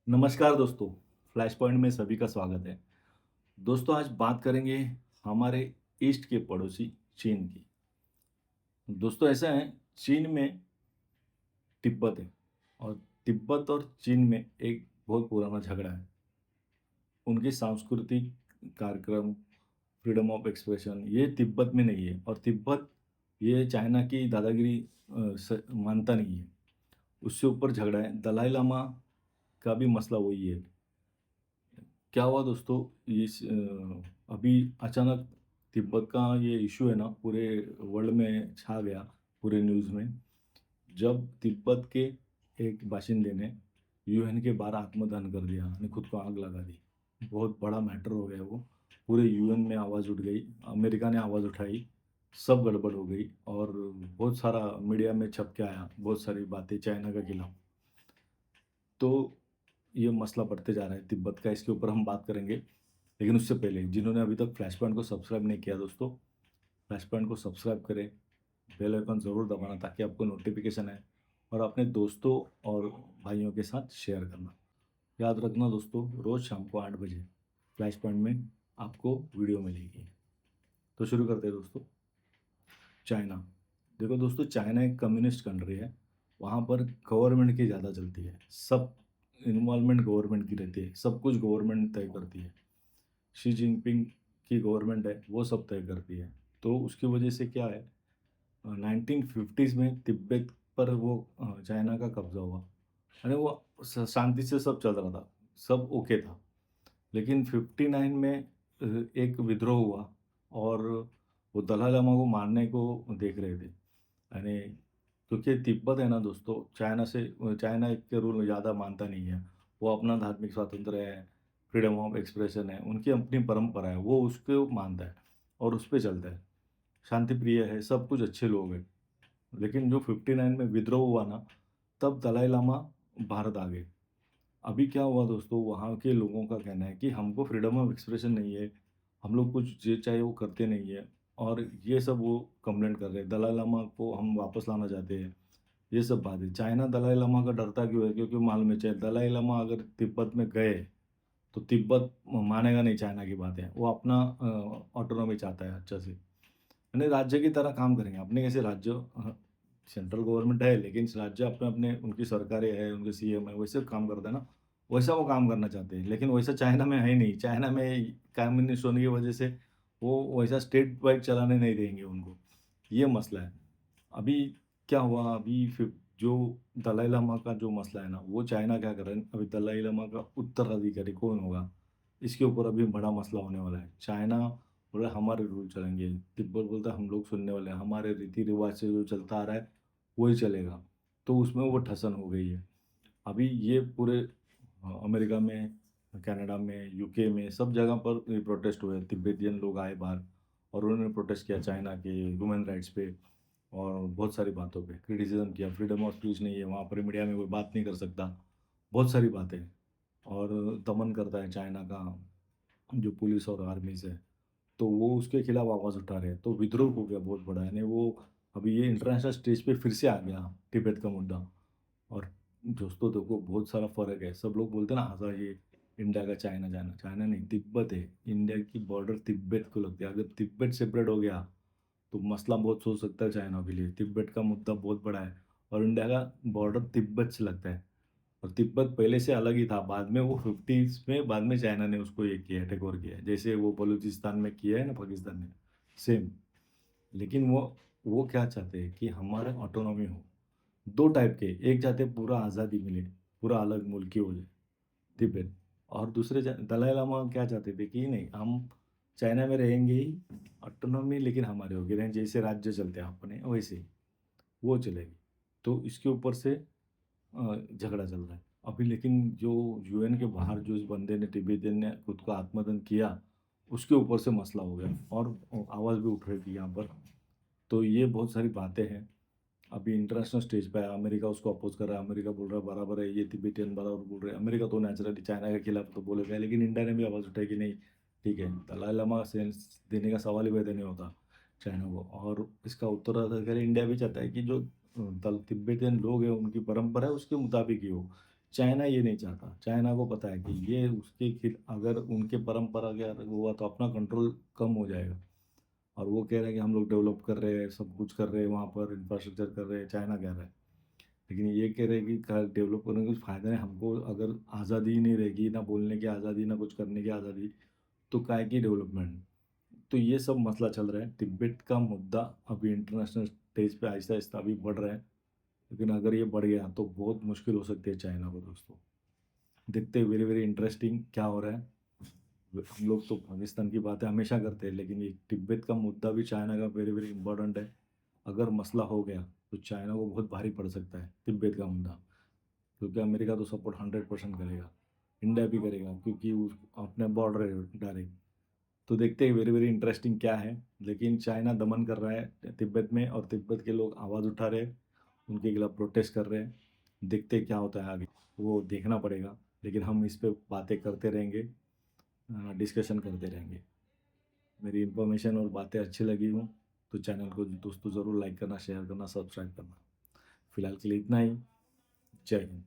नमस्कार दोस्तों, flash point में सभी का स्वागत है। दोस्तों आज बात करेंगे हमारे ईस्ट के पड़ोसी चीन की। दोस्तों ऐसा है, चीन में तिब्बत है और तिब्बत और चीन में एक बहुत पुराना झगड़ा है। उनकी सांस्कृतिक कार्यक्रम, फ्रीडम ऑफ एक्सप्रेशन ये तिब्बत में नहीं है और तिब्बत ये चाइना की दादागिरी मानता नहीं है। उससे ऊपर झगड़ा है। दलाई लामा का भी मसला वही है। क्या हुआ दोस्तों, अभी अचानक तिब्बत का ये इशू है ना, पूरे वर्ल्ड में छा गया, पूरे न्यूज़ में। जब तिब्बत के एक बाशिंदे ने यूएन के बाहर आत्मदान कर दिया ने खुद को आग लगा दी। बहुत बड़ा मैटर हो गया वो। पूरे यूएन में आवाज़ उठ गई, अमेरिका ने आवाज़ उठाई, सब गड़बड़ हो गई और बहुत सारा मीडिया में छप के आया, बहुत सारी बातें चाइना के खिलाफ। तो ये मसला बढ़ते जा रहा है तिब्बत का, इसके ऊपर हम बात करेंगे। लेकिन उससे पहले जिन्होंने अभी तक फ्लैश पॉइंट को सब्सक्राइब नहीं किया दोस्तों, फ्लैश पॉइंट को सब्सक्राइब करें, बेल आइकन ज़रूर दबाना ताकि आपको नोटिफिकेशन आए और अपने दोस्तों और भाइयों के साथ शेयर करना। याद रखना दोस्तों, रोज़ शाम को 8 बजे फ्लैश पॉइंट में आपको वीडियो मिलेगी। तो शुरू करते हैं दोस्तों। चाइना, देखो दोस्तों, चाइना एक कम्युनिस्ट कंट्री है। वहाँ पर गवर्नमेंट की ज़्यादा चलती है, सब इन्वॉल्वमेंट गवर्नमेंट की रहती है, सब कुछ गवर्नमेंट तय करती है। शी जिनपिंग की गवर्नमेंट है, वो सब तय करती है। तो उसकी वजह से क्या है, 1950s में तिब्बत पर वो चाइना का कब्जा हुआ। अरे वो शांति से सब चल रहा था, सब ओके था। लेकिन 59 में एक विद्रोह हुआ और वो दलाई लामा को मारने को देख रहे थे। यानी क्योंकि तिब्बत है ना दोस्तों, चाइना के रूल ज़्यादा मानता नहीं है। वो अपना धार्मिक स्वातंत्र्य है, फ्रीडम ऑफ एक्सप्रेशन है, उनकी अपनी परंपरा है, वो उसको मानता है और उस पे चलता है। शांति प्रिय है, सब कुछ अच्छे लोग हैं। लेकिन जो 59 में विद्रोह हुआ ना, तब दलाई लामा भारत आ गए। अभी क्या हुआ दोस्तों, वहाँ के लोगों का कहना है कि हमको फ्रीडम ऑफ एक्सप्रेशन नहीं है, हम लोग कुछ जो चाहे वो करते नहीं है और ये सब वो कंप्लेंट कर रहे हैं। दलाई लामा को हम वापस लाना चाहते हैं, ये सब बात है। चाइना दलाई लामा का डरता क्यों है? क्योंकि मालूम है चाहे दलाई लामा अगर तिब्बत में गए तो तिब्बत मानेगा नहीं चाइना की बातें। वो अपना ऑटोनॉमी चाहता है अच्छा से, यानी राज्य की तरह काम करेंगे। अपने कैसे राज्य, सेंट्रल गवर्नमेंट है लेकिन राज्य अपने अपने उनकी सरकारें है, उनके सीएम है, वैसे काम करते हैं ना, वैसा वो काम करना चाहते हैं। लेकिन वैसा चाइना में है ही नहीं। चाइना में कम्युनिस्ट होने की वजह से वो वैसा स्टेट वाइड चलाने नहीं देंगे उनको। ये मसला है। अभी क्या हुआ, अभी फिर जो दलाई लामा का जो मसला है ना, वो चाइना क्या कर रहे हैं, अभी दलाई लामा का उत्तराधिकारी कौन होगा, इसके ऊपर अभी बड़ा मसला होने वाला है। चाइना बोल रहा है हमारे रूल चलेंगे, तिब्बत बोलता है हम लोग सुनने वाले हैं, हमारे रीति रिवाज से जो चलता आ रहा है वही चलेगा। तो उसमें वो ठसन हो गई है। अभी ये पूरे अमेरिका में, कनाडा में, यूके में, सब जगह पर ये प्रोटेस्ट हुए। तिब्बतियन लोग आए बाहर और उन्होंने प्रोटेस्ट किया चाइना के ह्यूमन राइट्स पे और बहुत सारी बातों पे क्रिटिसिज्म किया। फ्रीडम ऑफ स्पीच नहीं है वहाँ पर, मीडिया में कोई बात नहीं कर सकता, बहुत सारी बातें। और दमन करता है चाइना का जो पुलिस और आर्मीज है, तो वो उसके खिलाफ आवाज़ उठा रहे हैं। तो विद्रोह हो गया बहुत बड़ा, यानी वो अभी ये इंटरनेशनल स्टेज पे फिर से आ गया तिब्बत का मुद्दा। और दोस्तों देखो, बहुत सारा फर्क है। सब लोग बोलते हैं ना, हाँ ये इंडिया का चाइना, चाइना चाइना नहीं, तिब्बत है। इंडिया की बॉर्डर तिब्बत को लगती है। अगर तिब्बत सेपरेट हो गया तो मसला बहुत सोच सकता है चाइना के लिए। तिब्बत का मुद्दा बहुत बड़ा है और इंडिया का बॉर्डर तिब्बत से लगता है। और तिब्बत पहले से अलग ही था, बाद में वो 50s में बाद में चाइना ने उसको ये किया, टेक ओवर किया है। जैसे वो बलूचिस्तान में किया है ना पाकिस्तान ने, सेम। लेकिन वो क्या चाहते हैं कि हमारा ऑटोनॉमी हो। दो टाइप के, एक चाहते हैं पूरा आज़ादी मिले, पूरा अलग मुल्की हो जाए तिब्बत। और दूसरे दलाई लामा क्या चाहते थे कि नहीं, हम चाइना में रहेंगे ही, ऑटोनॉमी लेकिन हमारे होगी, रहें जैसे राज्य चलते हैं अपने वैसे ही वो चलेगी। तो इसके ऊपर से झगड़ा चल रहा है अभी। लेकिन जो यूएन के बाहर जो इस बंदे ने, तिब्बतियन ने खुद को आत्मदहन किया, उसके ऊपर से मसला हो गया और आवाज़ भी उठ रही थी यहाँ पर। तो ये बहुत सारी बातें हैं। अभी इंटरनेशनल स्टेज पे है, अमेरिका उसको अपोज कर रहा है। अमेरिका बोल रहा है बराबर है, ये तिब्बतियन बराबर बोल रहे हैं। अमेरिका तो नेचुरली चाइना के खिलाफ तो बोलेगा, लेकिन इंडिया ने भी आवाज़ उठाई कि नहीं ठीक है, दलाई लामा सेंस देने का सवाल ही पैदा नहीं होता चाइना को। और इसका उत्तराधिकारी इंडिया भी चाहता है कि जो तिब्बतियन लोग हैं उनकी परंपरा है उसके मुताबिक ही हो। चाइना ये नहीं चाहता। चाइना को पता है कि ये उसके अगर उनके परंपरा के अगर हुआ तो अपना कंट्रोल कम हो जाएगा। और वो कह रहे हैं कि हम लोग डेवलप कर रहे हैं, सब कुछ कर रहे हैं, वहाँ पर इंफ्रास्ट्रक्चर कर रहे हैं, चाइना कह रहा है। लेकिन ये कह रहे हैं कि डेवलप करने का कुछ फ़ायदा नहीं, हमको अगर आज़ादी ही नहीं रहेगी, ना बोलने की आज़ादी, ना कुछ करने की आज़ादी, तो काहे की डेवलपमेंट। तो ये सब मसला चल रहा है। तिब्बत का मुद्दा अभी इंटरनेशनल स्टेज पे आहिस्ता आहिस्ता अभी बढ़ रहा है। लेकिन अगर ये बढ़ गया तो बहुत मुश्किल हो सकती है चाइना को दोस्तों। देखते वेरी वेरी इंटरेस्टिंग क्या हो रहा है। हम लोग तो पाकिस्तान की बातें हमेशा करते हैं, लेकिन ये तिब्बत का मुद्दा भी चाइना का वेरी वेरी इंपॉर्टेंट है। अगर मसला हो गया तो चाइना को बहुत भारी पड़ सकता है तिब्बत का मुद्दा, क्योंकि अमेरिका तो सपोर्ट 100% करेगा, इंडिया भी करेगा, क्योंकि उस अपने बॉर्डर है डायरेक्ट। तो देखते हैं वेरी वेरी इंटरेस्टिंग क्या है। लेकिन चाइना दमन कर रहा है तिब्बत में, और तिब्बत के लोग आवाज़ उठा रहे हैं, उनके खिलाफ प्रोटेस्ट कर रहे हैं। देखते हैं क्या होता है आगे, वो देखना पड़ेगा। लेकिन हम इस पे बातें करते रहेंगे, डिस्कशन करते रहेंगे। मेरी इन्फॉर्मेशन और बातें अच्छी लगी हो तो चैनल को दोस्तों ज़रूर लाइक करना, शेयर करना, सब्सक्राइब करना। फिलहाल के लिए इतना ही। जय हिंद।